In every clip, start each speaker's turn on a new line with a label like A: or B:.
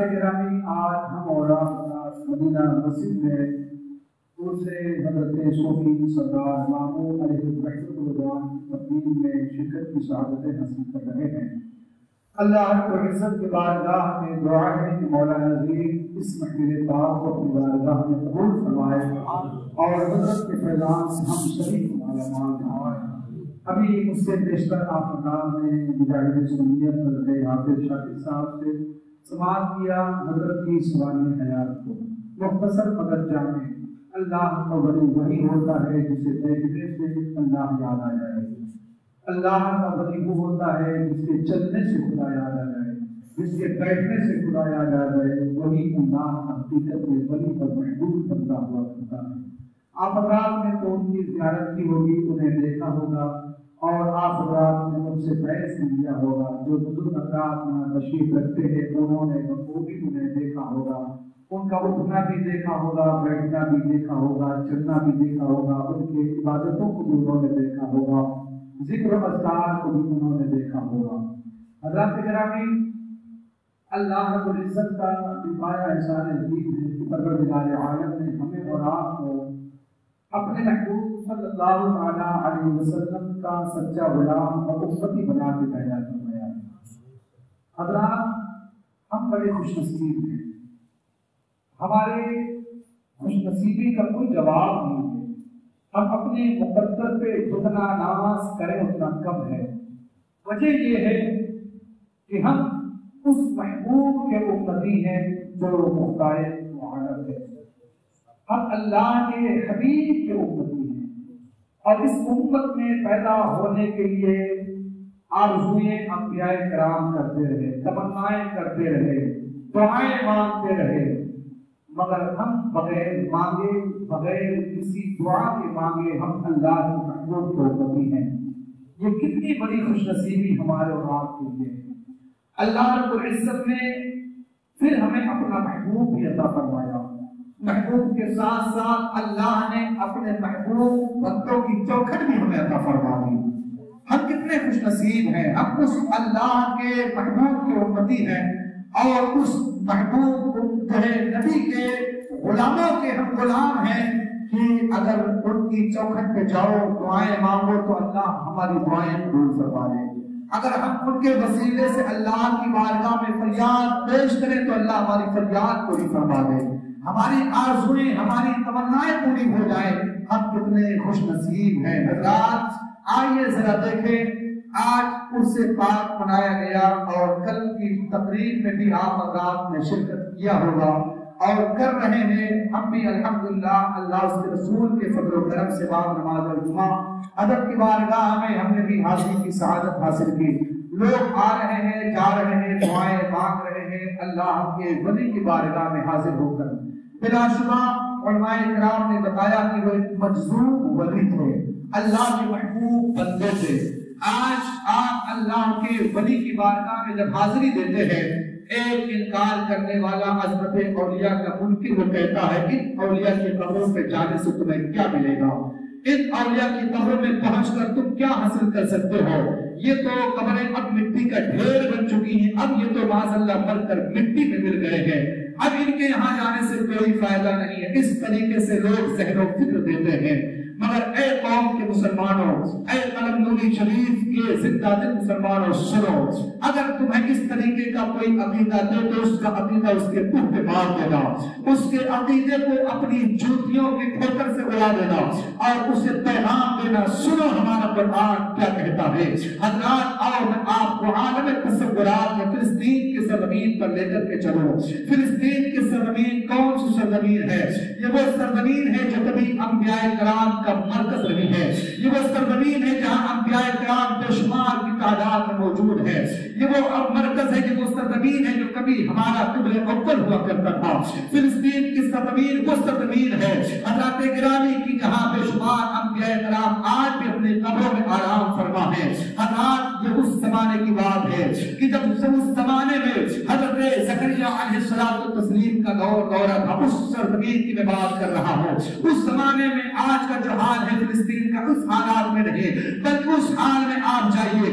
A: گرامی، آج ہم اور مدینہ مسجد میں سے حضرت صوفی سردار مامون علیہ الرحمۃ کی تقریر میں شرکت کی سعادتیں حاصل کر رہے ہیں۔ اللہ رب العزت کی بارگاہ میں دعا ہے کہ مولا عظیم اس محفل پاک کو اپنی بارگاہ میں قبول فرمائے اور حضرت کے فیضان سے ہم سبھی کو مالا مال فرمائے۔ ابھی مجھ سے بیشتر آپ نے مجاہد سنیت حضرت حافظ شاکر صاحب سے سماعت کیا حضرت کی سوانح حیات کو، مختصر مگر جامع۔ اللہ کا ولی وہی ہوتا ہے جسے دیکھنے سے اللہ یاد آ جائے، اللہ کا ولی وہ ہوتا ہے جس کے چلنے سے خدا یاد آ جائے، جس کے بیٹھنے سے خدا یاد آ جائے، وہی اللہ حقیقت میں ولی اور محبوب بنتا ہوا کرتا ہے۔ آپ حضرات نے تو ان کی زیارت کی ہوگی، انہیں دیکھا ہوگا، اور آپ حضرات نے ان سے بحث لیا ہوگا۔ جو بزرگ حضرات تشریف رکھتے ہیں انہوں نے بخوبی انہیں دیکھا ہوگا، ان کا اٹھنا بھی دیکھا ہوگا، بیٹھنا بھی دیکھا ہوگا، چلنا بھی دیکھا ہوگا، ان کی عبادتوں کو بھی انہوں نے دیکھا ہوگا، ذکر و اذکار کو بھی انہوں نے دیکھا ہوگا۔ حضرات گرامی، اللہ رب العزت کا بڑا احسان عظیم ہے کہ پروردگار عالم نے ہمیں اور آپ کو اپنے محبوب صلی اللہ علیہ وسلم کا سچا غلام اور امتی بنا کے پیدا فرمایا۔ حضرات، ہم بڑے خوش نصیب ہیں، ہمارے خوش نصیبی کا کوئی جواب نہیں ہے۔ ہم اپنے مقدر پہ جتنا ناز کریں اتنا کم ہے۔ وجہ یہ ہے کہ ہم اس محبوب کے امتی ہیں جو مختار معارف ہے، ہم اللہ کے حبیب کے امتی ہیں، اور اس امت میں پیدا ہونے کے لیے آرزوئیں انبیاء کرام کرتے رہے، تمنائیں کرتے رہے، دعائیں مانگتے رہے، مگر ہم بغیر مانگے، بغیر کسی دعا کے مانگے ہم اللہ کے محبوب کے امتی ہیں۔ یہ کتنی بڑی خوش نصیبی ہمارے اور آپ کے لیے ہے۔ اللہ رب العزت نے پھر ہمیں اپنا محبوب بھی عطا فرمایا۔ محبوب کے ساتھ ساتھ اللہ نے اپنے محبوب بندوں کی چوکھٹ بھی ہمیں عطا فرما دی۔ ہم کتنے خوش نصیب ہیں، ہم اس اللہ کے محبوب کے امتی ہیں، اور اس محبوب نبی کے غلاموں کے ہم غلام ہیں کہ اگر ان کی چوکھٹ پہ جاؤ، دعائیں مانگو تو اللہ ہماری دعائیں قبول فرما لے۔ اگر ہم ان کے وسیلے سے اللہ کی بارگاہ میں فریاد پیش کریں تو اللہ ہماری فریاد پوری فرما دے، ہماری آرزوئیں، ہماری تمنائیں پوری ہو جائیں۔ ہم کتنے خوش نصیب ہیں۔ حضرات، آئیے ذرا دیکھیں، آج عرس پاک منایا گیا اور کل کی تقریب میں بھی آپ حضرات نے شرکت کیا ہوگا اور کر رہے ہیں۔ ہم بھی الحمدللہ اللہ اس کے رسول کے فضل و کرم سے بعد نماز الجمعہ ادب کی بارگاہ میں ہم نے بھی حاضری کی سعادت حاصل کی۔ لوگ آ رہے ہیں، جا رہے ہیں، دعائیں مانگ رہے ہیں اللہ کے ولی کی بارگاہ میں حاضر ہو کر۔ بلا شبہ علماء کرام نے بتایا کہ وہ ایک مجذوب ولی تھے، اللہ کے محبوب بندے تھے۔ آج آپ اللہ کے ولی کی بارگاہ میں جب حاضری دیتے ہیں، ایک انکار کرنے والا عظمت اولیاء کا منکر وہ کہتا ہے ان اولیاء کی قبروں پہ جانے سے تمہیں کیا ملے گا، ان اولیاء کی قبروں میں پہنچ کر تم کیا حاصل کر سکتے ہو، یہ تو قبریں اب مٹی کا ڈھیر بن چکی ہیں، اب یہ تو معاذ اللہ مر کر مٹی میں مل گئے ہیں، اب ان کے یہاں جانے سے کوئی فائدہ نہیں ہے۔ اس طریقے سے لوگ ذہن و فکر دیتے ہیں۔ مگر اے قوم کے مسلمانوں، اے قلم نوری شریف کے زندہ دل مسلمانوں، سنو، اگر تمہیں اس طریقے کا کوئی عقیدہ دے تو اس کا عقیدہ اس کے منہ پہ مار دینا، اس کے عقیدے کو اپنی جوتیوں کے ٹھوکر سے اڑا دینا اور اسے پیغام دینا، سنو ہمارا قرآن کیا کہتا ہے۔ حضرات، آؤ میں آپ کو عالم تصورات میں فلسطین کی سرزمین پر لے کر کے چلو۔ فلسطین کی سرزمین کون سی سرزمین ہے؟ یہ وہ سرزمین ہے جو کبھی انبیاء کرام کا مرکز رہی ہے، یہ وہ سرزمین ہے جہاں انبیاء کرام بے شمار کی تعداد میں موجود ہے، یہ وہ مرکز ہے، یہ وہ سرزمین ہے جو کبھی ہمارا قبلہ اول ہوا کرتا تھا۔ فلسطین کی سرزمین وہ سرزمین ہے حضرات گرامی کی جہاں بے شمار انبیاء کرام آج بھی اپنے قبروں میں آرام فرما ہے۔ حضرات، یہ اس زمانے کی بات ہے کہ جب اس زمانے میں حضرت زکریا علیہ السلام کا دورہ تھا، اس سرزمین کی میں بات کر رہا ہوں۔ اس زمانے میں آج کا جو حال ہے فلسطین کا اس حالات میں نہیں، بلکہ اس حال میں آپ جائیے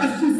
B: 80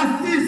B: 80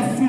B: 80